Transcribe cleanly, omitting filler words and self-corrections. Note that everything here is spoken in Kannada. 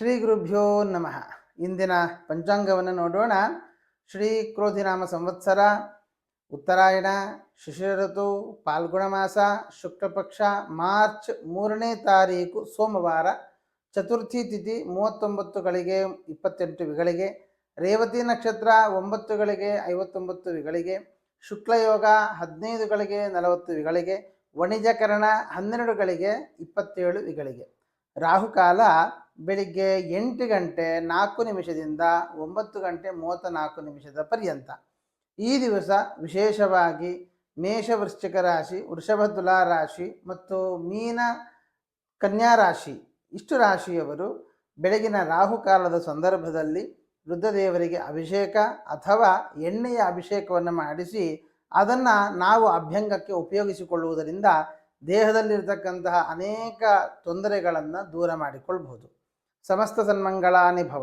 ಶ್ರೀ ಗುರುಭ್ಯೋ ನಮಃ. ಇಂದಿನ ಪಂಚಾಂಗವನ್ನು ನೋಡೋಣ. ಶ್ರೀ ಕ್ರೋಧಿನಾಮ ಸಂವತ್ಸರ, ಉತ್ತರಾಯಣ, ಶಿಶಿರ ಋತು, ಪಾಲ್ಗುಣ ಮಾಸ, ಶುಕ್ಲಪಕ್ಷ, ಮಾರ್ಚ್ 3ನೇ ತಾರೀಕು ಸೋಮವಾರ, ಚತುರ್ಥಿ ತಿಥಿ 39 ಗಳಿಗೆ 28 ವಿಗಳಿಗೆ, ರೇವತಿ ನಕ್ಷತ್ರ 9 ಗಳಿಗೆ 59 ವಿಗಳಿಗೆ, ಶುಕ್ಲಯೋಗ 15 ಗಳಿಗೆ 40 ವಿಗಳಿಗೆ, ವಣಿಜಕರಣ 12 ಗಳಿಗೆ 27 ವಿಗಳಿಗೆ. ರಾಹುಕಾಲ ಬೆಳಿಗ್ಗೆ 8 ಗಂಟೆ 4 ನಿಮಿಷದಿಂದ 9 ಗಂಟೆ 34 ನಿಮಿಷದ ಪರ್ಯಂತ. ಈ ದಿವಸ ವಿಶೇಷವಾಗಿ ಮೇಷ ವೃಶ್ಚಿಕ ರಾಶಿ, ವೃಷಭ ತುಲಾ ರಾಶಿ ಮತ್ತು ಮೀನ ಕನ್ಯಾ ರಾಶಿ ಇಷ್ಟು ರಾಶಿಯವರು ಬೆಳಗಿನ ರಾಹುಕಾಲದ ಸಂದರ್ಭದಲ್ಲಿ ರುದ್ರದೇವರಿಗೆ ಅಭಿಷೇಕ ಅಥವಾ ಎಣ್ಣೆಯ ಅಭಿಷೇಕವನ್ನು ಮಾಡಿಸಿ ಅದನ್ನು ನಾವು ಅಭ್ಯಂಗಕ್ಕೆ ಉಪಯೋಗಿಸಿಕೊಳ್ಳುವುದರಿಂದ ದೇಹದಲ್ಲಿರ್ತಕ್ಕಂತಹ ಅನೇಕ ತೊಂದರೆಗಳನ್ನು ದೂರ ಮಾಡಿಕೊಳ್ಬಹುದು. ಸಮಸ್ತ ಸನ್ಮಂಗಳಾನಿ ಭವ.